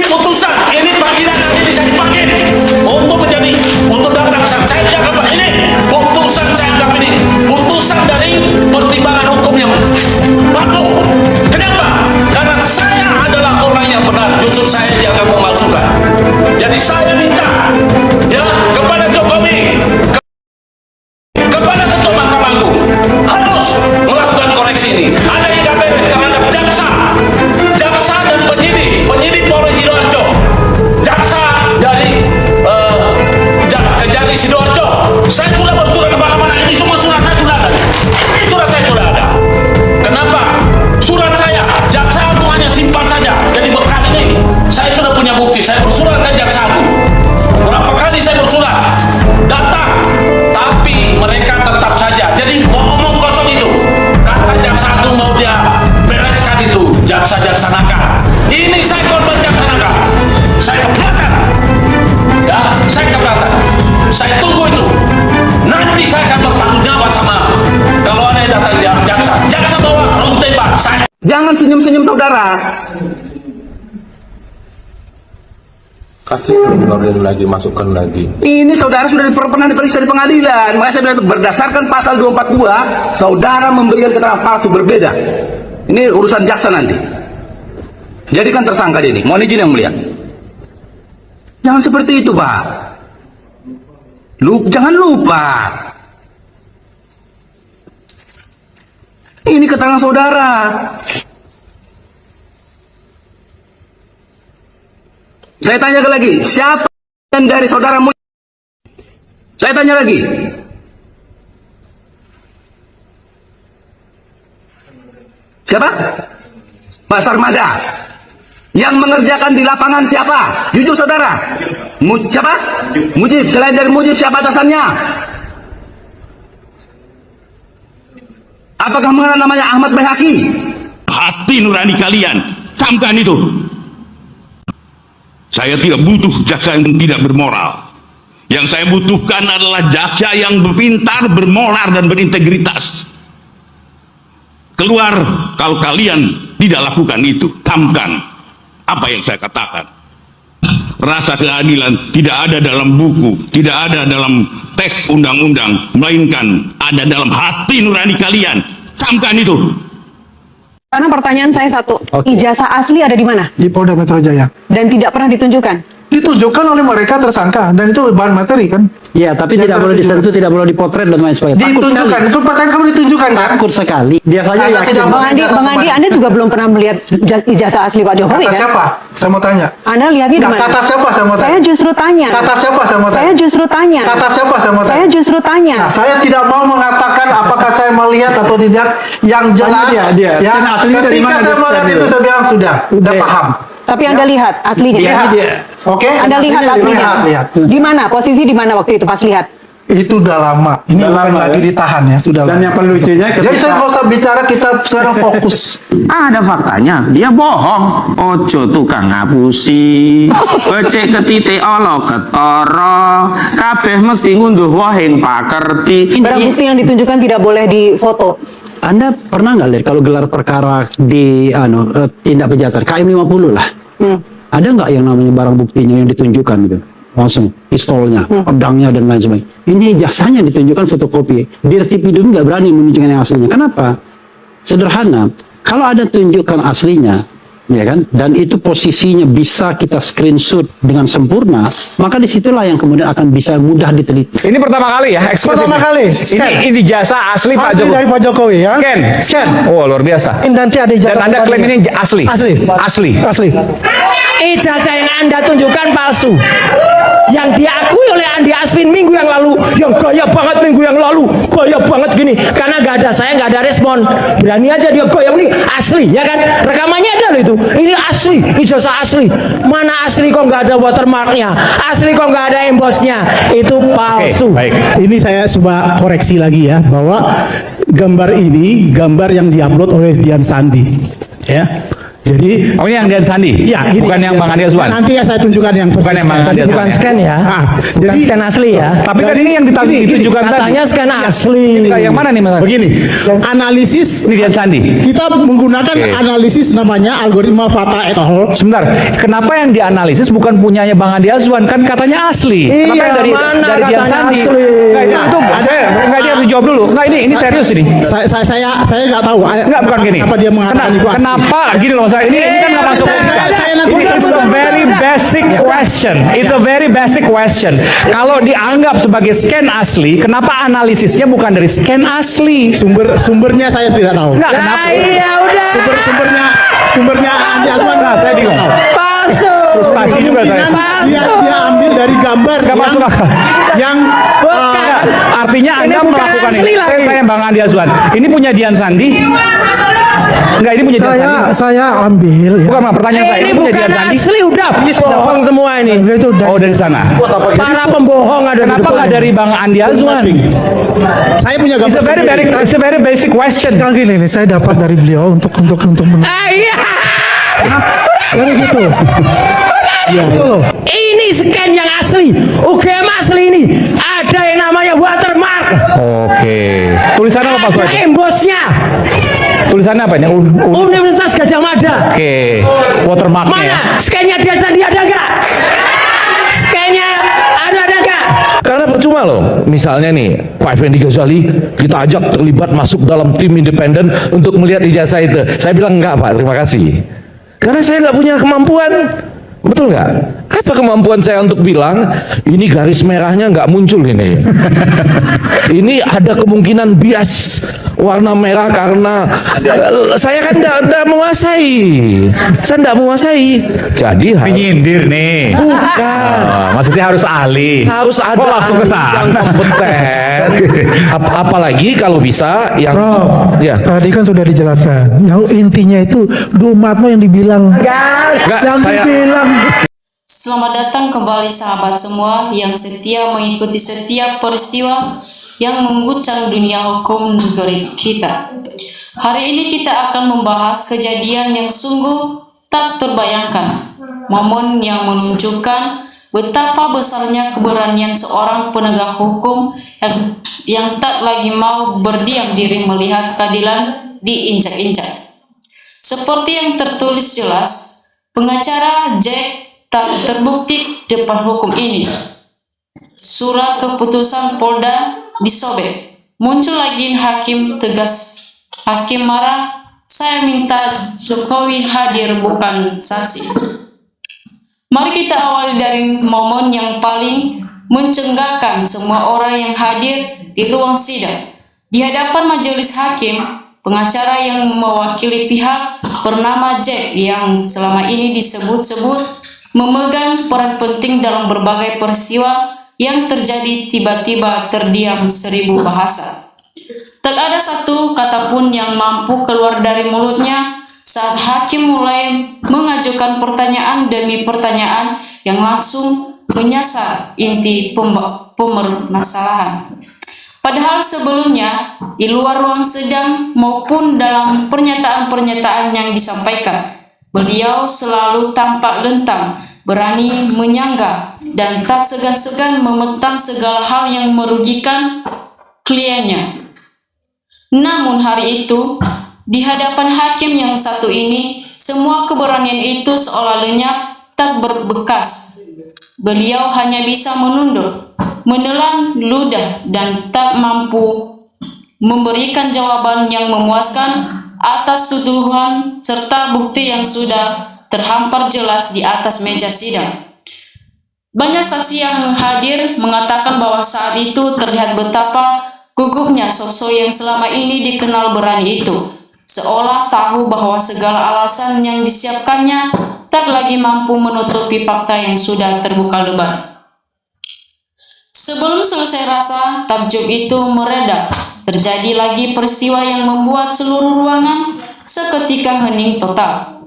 putusan, ini panggilan yang ini saya dipanggil untuk menjadi, untuk datang. Saya tidak apa ini putusan, saya anggap ini putusan dari pertimbangan hukum yang palsu. Kenapa? Karena saya adalah orang yang benar, justru saya yang memalsukan. Jadi saya minta ya kepada Jokowi, kepada Ketua Mahkamah Agung harus melakukan koreksi ini. Ada yang nggak beres terhadap jaksa dan penyidik Polres Sidoarjo, jaksa dari Kejari Sidoarjo. Saya sudah bersurat kemana-mana, ini semua surat saya sudah ada. Ini surat saya sudah ada. Kenapa? Surat saya, jaksa agung hanya simpan saja. Jadi bekal ini, saya sudah punya bukti. Saya bersurat ke jaksa agung. Berapa kali saya bersurat? Datang. Tapi mereka tetap saja. Jadi omong kosong itu. Kata jaksa agung mau dia bereskan itu. Jaksa-jaksa nakal. Ini saya korban jaksa nakal. Saya keberatan. Ya, saya keberatan. Saya tunggu itu. Nanti saya akan bertanggung jawab sama kalau ada yang datang jaksa. Jaksa bawa rambut tembak. Saya. Jangan senyum-senyum saudara. Kasih keluarin lagi, masukkan lagi. Ini saudara sudah pernah diperiksa di pengadilan. Makanya saya bilang berdasarkan pasal 242, saudara memberikan keterangan palsu berbeda. Ini urusan jaksa nanti. Jadikan tersangka dia ini. Mohon izin yang mulia. Jangan seperti itu, Pak. Jangan lupa. Ini keterangan saudara. Saya tanya lagi, siapa yang dari saudara Mujib? Saya tanya lagi. Siapa? Pak Sarmada. Yang mengerjakan di lapangan siapa? Jujur saudara. Siapa? Mujib. Selain dari Mujib, siapa atasannya? Apakah mengenal namanya Ahmad Baihaqi? Hati nurani kalian, camkan itu. Saya tidak butuh jaksa yang tidak bermoral. Yang saya butuhkan adalah jaksa yang berpintar, bermoral, dan berintegritas. Keluar kalau kalian tidak lakukan itu. Camkan apa yang saya katakan. Rasa keadilan tidak ada dalam buku, tidak ada dalam teks undang-undang, melainkan ada dalam hati nurani kalian. Camkan itu. Karena pertanyaan saya satu, ijazah asli ada di mana? Di Polda Metro Jaya. Dan tidak pernah ditunjukkan? Ditunjukkan oleh mereka tersangka, dan itu bahan materi kan? Iya, tapi tidak boleh disentuh, tidak boleh dipotret dan lain sebagainya. Ditunjukkan, itu pertanyaan kamu ditunjukkan kan? Takut sekali. Dia saja yakin. Bang Andi, Anda juga belum pernah melihat ijazah asli Pak Jokowi Kata kan? siapa? Saya mau tanya. Anda lihatnya di Nah, mana? kata siapa saya mau tanya? Saya justru tanya. Kata siapa saya mau tanya? Saya justru tanya. Kata siapa saya mau tanya? Saya justru tanya. Nah, saya tidak mau mengatakan apakah saya melihat atau tidak. Yang jelas, dia. ya, Scan aslinya dari ketika mana saya dia melihat scan itu itu? saya bilang sudah paham. Tapi Anda lihat aslinya. Lihat. Oke? Anda lihat aslinya. Lihat. Di mana? Posisi di mana waktu itu pas lihat? Itu udah lama. Ini Udah bukan lama, lagi ya? ditahan ya, sudah Dan lama. yang lucunya Jadi saya nggak usah bicara, kita sekarang fokus. Ada faktanya, dia bohong. Ojo tukang ngapusi, becek ketite olo ketara, kabeh mesti ngunduh wahing pakerti. Barang bukti yang ditunjukkan tidak boleh difoto. Anda pernah nggak lihat kalau gelar perkara di tindak kejahatan KM 50 lah? Ada nggak yang namanya barang buktinya yang ditunjukkan gitu? Langsung pistolnya, pedangnya dan lain sebagainya. Ini jasanya ditunjukkan fotokopi. Dirtipidum nggak berani menunjukkan yang aslinya. Kenapa? Sederhana. Kalau ada tunjukkan aslinya, ya kan, dan itu posisinya bisa kita screenshot dengan sempurna, maka disitulah yang kemudian akan bisa mudah diteliti. Ini pertama kali ya, eksklusif. Pertama kali. Ini jasa asli Pak Asli Jokowi. dari Pak Jokowi ya. Scan. Oh, luar biasa. Ini nanti ada ijazah. Dan Anda klaim ini asli. Asli. Ijazah yang Anda tunjukkan palsu. Yang diakui oleh Andi Aswin minggu yang lalu, yang gaya banget minggu yang lalu, gaya banget gini, karena nggak ada saya, nggak ada respon, berani aja dia goyang ini asli, ya kan? Rekamannya ada loh itu, ini asli, ijazah asli, mana asli kok nggak ada watermarknya, asli kok nggak ada embosnya, itu palsu. Baik. Ini saya coba koreksi lagi ya, bahwa gambar ini gambar yang diupload oleh Dian Sandi, ya. Jadi Oh, ini yang Dian Sandi? ya, ini Bukan yang Bang Andi Azwan? Nanti ya saya tunjukkan yang Bukan yang Bang Andi Azwan. Bukan scan ya. Ah, Bukan jadi scan asli ya. Tapi kan ini yang ditunjukkan tadi. Katanya scan asli. Nah, yang mana nih Mas? begini, analisis Ini Dian Sandi. kita menggunakan analisis namanya algoritma Fata et al. Sebentar, kenapa yang dianalisis bukan punyanya Bang Andi Azwan? Kan katanya asli. Iya, Kenapa yang mana dari Dian katanya Sandi? asli? Nggak, itu enggak, dia harus jawab dulu. Enggak, ini serius ini. Saya nggak tahu. Enggak, bukan gini. Kenapa dia mengatakan itu asli? Kenapa gini loh Mas? Ini kan nggak masuk logika. saya nanti Ini is a very basic question. It's a very basic question. Kalau dianggap sebagai scan asli, kenapa analisisnya bukan dari scan asli? Sumbernya saya tidak tahu. Enggak, kenapa? Iya udah. Sumbernya Andi Azwan. Nah, saya bingung. Palsu. Frustasi juga saya. Kemungkinan dia ambil dari gambar Nggak masuk akal. yang Artinya Anda bukan melakukan asli ini. lagi. Saya Bang Andi Azwan. Ini punya Dian Sandi? Enggak, ini punya Dian Sandi. saya ambil ya. Bukan, Bang, pertanyaan saya. Ini Ini punya bukan Dian Sandi? asli udah. Bohong semua ini. Itu Oh, dari sana. Para pembohong ada di Kenapa depan. nggak dari Bang Andi Azwan? saya punya gambar It's a very basic question. Kan gini nih, saya dapat dari beliau untuk Iya. Jadi gitu. Ya, Ini scan yang asli. UGM asli ini. Ada yang namanya watermark. Oke. Tulisannya apa Pak Soeharto? Embosnya. Tulisannya apa ini? Universitas Gajah Mada. Oke. Watermarknya ya. Mana? Scan-nya Dian Sandi ada nggak? Scan-nya ada nggak? Karena percuma loh, misalnya nih Pak Effendi Ghazali kita ajak terlibat masuk dalam tim independen untuk melihat ijazah itu. Saya bilang enggak Pak, terima kasih. Karena saya nggak punya kemampuan, betul nggak? Apa kemampuan saya untuk bilang ini garis merahnya nggak muncul ini? Ini ada kemungkinan bias warna merah karena saya kan tidak menguasai. Saya tidak menguasai. Jadi Menyindir nih. bukan. Oh, maksudnya harus ahli. Harus ada Oh, langsung ke ahli sana. yang kompeten. Apalagi kalau bisa yang ya. tadi kan sudah dijelaskan. Yang intinya itu Dumatno yang dibilang. Enggak, saya Selamat datang kembali sahabat semua yang setia mengikuti setiap peristiwa yang mengguncang dunia hukum negeri kita. Hari ini kita akan membahas kejadian yang sungguh tak terbayangkan, momen yang menunjukkan betapa besarnya keberanian seorang penegak hukum yang tak lagi mau berdiam diri melihat keadilan diinjak-injak. Seperti yang tertulis jelas, pengacara Jack tak terbukti depan hukum ini. Surat keputusan Polda disobek. Muncul lagi hakim tegas. Hakim marah, saya minta Jokowi hadir bukan saksi. Mari kita awali dari momen yang paling mencengangkan semua orang yang hadir di ruang sidang. Di hadapan majelis hakim, pengacara yang mewakili pihak bernama Jack yang selama ini disebut-sebut memegang peran penting dalam berbagai peristiwa yang terjadi tiba-tiba terdiam 1000 bahasa. Tak ada satu kata pun yang mampu keluar dari mulutnya saat hakim mulai mengajukan pertanyaan demi pertanyaan yang langsung menyasar inti permasalahan. Padahal sebelumnya, di luar ruang sidang maupun dalam pernyataan-pernyataan yang disampaikan, beliau selalu tampak lentang, berani menyanggah, dan tak segan-segan mementang segala hal yang merugikan kliennya. Namun hari itu, di hadapan hakim yang satu ini, semua keberanian itu seolah lenyap, tak berbekas. Beliau hanya bisa menunduk, menelan ludah, dan tak mampu memberikan jawaban yang memuaskan atas tuduhan serta bukti yang sudah terhampar jelas di atas meja sidang. Banyak saksi yang hadir mengatakan bahwa saat itu terlihat betapa gugupnya sosok yang selama ini dikenal berani itu, seolah tahu bahwa segala alasan yang disiapkannya tak lagi mampu menutupi fakta yang sudah terbuka lebar. Sebelum selesai rasa takjub itu mereda, terjadi lagi peristiwa yang membuat seluruh ruangan seketika hening total.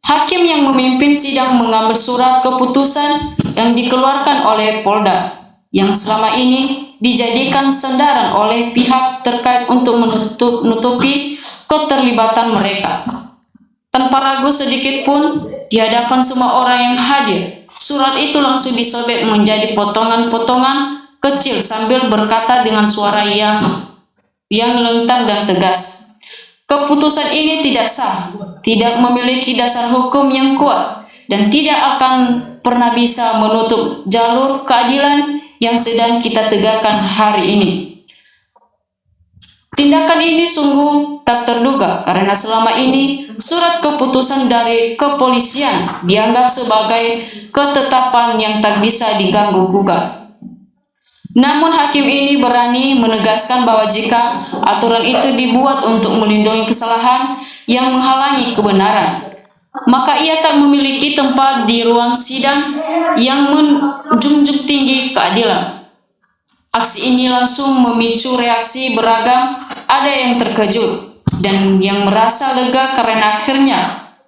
Hakim yang memimpin sidang mengambil surat keputusan yang dikeluarkan oleh Polda, yang selama ini dijadikan sandaran oleh pihak terkait untuk menutupi keterlibatan mereka. Tanpa ragu sedikit pun, di hadapan semua orang yang hadir, surat itu langsung disobek menjadi potongan-potongan kecil sambil berkata dengan suara yang lantang dan tegas, "Keputusan ini tidak sah, tidak memiliki dasar hukum yang kuat, dan tidak akan pernah bisa menutup jalur keadilan yang sedang kita tegakkan hari ini." Tindakan ini sungguh tak terduga karena selama ini surat keputusan dari kepolisian dianggap sebagai ketetapan yang tak bisa diganggu-gugat. Namun hakim ini berani menegaskan bahwa jika aturan itu dibuat untuk melindungi kesalahan yang menghalangi kebenaran, maka ia tak memiliki tempat di ruang sidang yang menjunjung tinggi keadilan. Aksi ini langsung memicu reaksi beragam, ada yang terkejut dan yang merasa lega karena akhirnya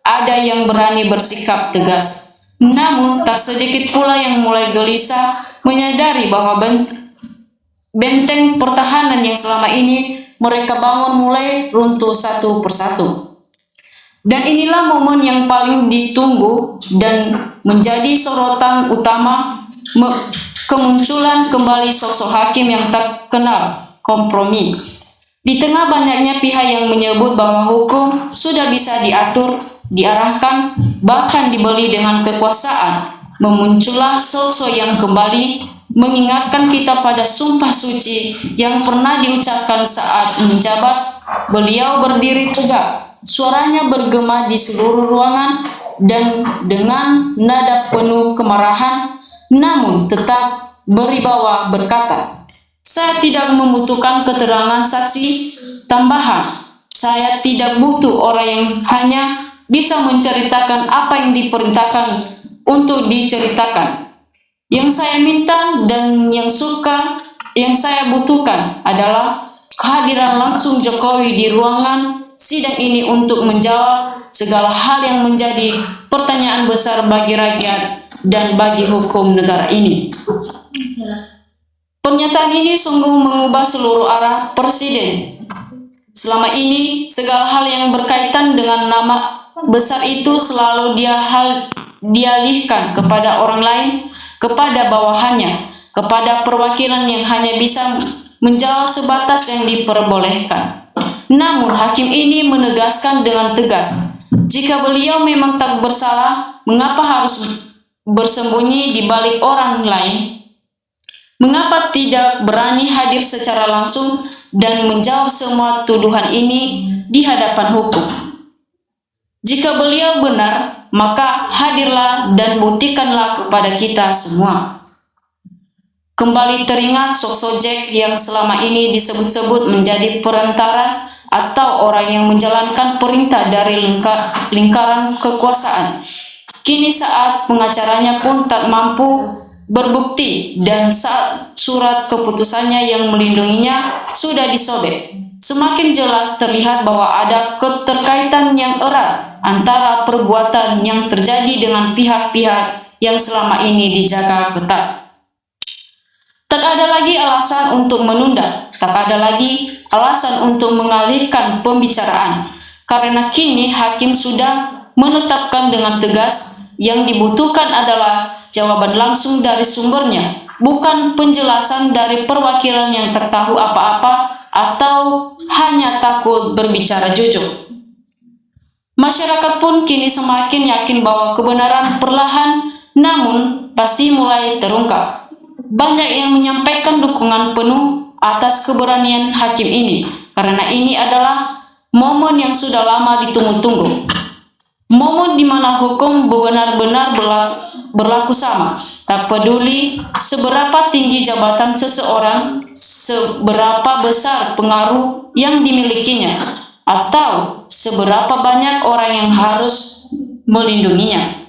ada yang berani bersikap tegas. Namun tak sedikit pula yang mulai gelisah menyadari bahwa benteng pertahanan yang selama ini mereka bangun mulai runtuh satu persatu. Dan inilah momen yang paling ditunggu dan menjadi sorotan utama, kemunculan kembali sosok hakim yang tak kenal kompromi. Di tengah banyaknya pihak yang menyebut bahwa hukum sudah bisa diatur, diarahkan, bahkan dibeli dengan kekuasaan, memuncullah sosok yang kembali mengingatkan kita pada sumpah suci yang pernah diucapkan saat menjabat. Beliau berdiri tegak, suaranya bergema di seluruh ruangan dan dengan nada penuh kemarahan, namun tetap beribawa berkata, "Saya tidak membutuhkan keterangan saksi tambahan. Saya tidak butuh orang yang hanya bisa menceritakan apa yang diperintahkan untuk diceritakan. Yang saya minta dan yang saya butuhkan adalah kehadiran langsung Jokowi di ruangan sidang ini untuk menjawab segala hal yang menjadi pertanyaan besar bagi rakyat dan bagi hukum negara ini." Pernyataan ini sungguh mengubah seluruh arah Presiden. Selama ini, segala hal yang berkaitan dengan nama besar itu selalu dialihkan kepada orang lain, kepada bawahannya, kepada perwakilan yang hanya bisa menjawab sebatas yang diperbolehkan. Namun hakim ini menegaskan dengan tegas, jika beliau memang tak bersalah, mengapa harus bersembunyi di balik orang lain? Mengapa tidak berani hadir secara langsung dan menjawab semua tuduhan ini di hadapan hukum? Jika beliau benar, maka hadirlah dan buktikanlah kepada kita semua. Kembali teringat sosok Jack yang selama ini disebut-sebut menjadi perantara atau orang yang menjalankan perintah dari lingkaran kekuasaan. Kini saat pengacaranya pun tak mampu berbukti dan saat surat keputusannya yang melindunginya sudah disobek, semakin jelas terlihat bahwa ada keterkaitan yang erat antara perbuatan yang terjadi dengan pihak-pihak yang selama ini dijaga ketat. Tak ada lagi alasan untuk menunda, tak ada lagi alasan untuk mengalihkan pembicaraan, karena kini hakim sudah menetapkan dengan tegas yang dibutuhkan adalah jawaban langsung dari sumbernya, bukan penjelasan dari perwakilan yang tak tahu apa-apa atau hanya takut berbicara jujur. Masyarakat pun kini semakin yakin bahwa kebenaran perlahan namun pasti mulai terungkap. Banyak yang menyampaikan dukungan penuh atas keberanian hakim ini, karena ini adalah momen yang sudah lama ditunggu-tunggu. Momen di mana hukum benar-benar berlaku sama, tak peduli seberapa tinggi jabatan seseorang, seberapa besar pengaruh yang dimilikinya, atau seberapa banyak orang yang harus melindunginya.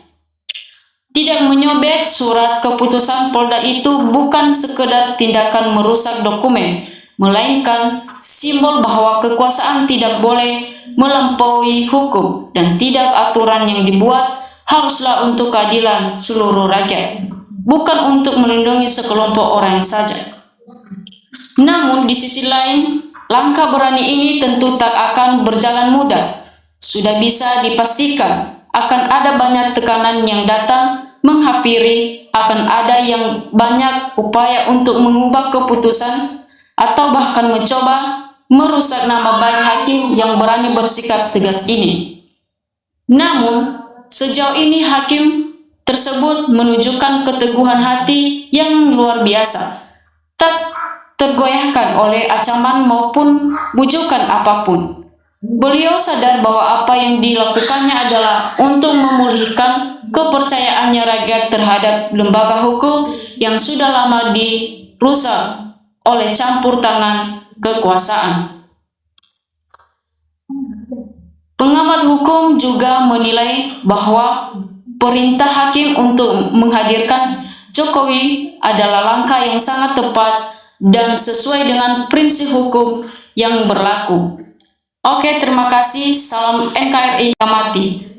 Tidak menyobek surat keputusan Polda itu bukan sekedar tindakan merusak dokumen, melainkan simbol bahwa kekuasaan tidak boleh melampaui hukum dan tidak aturan yang dibuat haruslah untuk keadilan seluruh rakyat, bukan untuk melindungi sekelompok orang saja. Namun di sisi lain, langkah berani ini tentu tak akan berjalan mudah. sudah bisa dipastikan akan ada banyak tekanan yang datang menghampiri, akan ada yang banyak upaya untuk mengubah keputusan atau bahkan mencoba merusak nama baik hakim yang berani bersikap tegas ini. Namun, sejauh ini hakim tersebut menunjukkan keteguhan hati yang luar biasa, tak tergoyahkan oleh ancaman maupun bujukan apapun. Beliau sadar bahwa apa yang dilakukannya adalah untuk memulihkan kepercayaannya rakyat terhadap lembaga hukum yang sudah lama dirusak oleh campur tangan kekuasaan. Pengamat hukum juga menilai bahwa perintah hakim untuk menghadirkan Jokowi adalah langkah yang sangat tepat dan sesuai dengan prinsip hukum yang berlaku. Oke, terima kasih. Salam NKRI yang mati.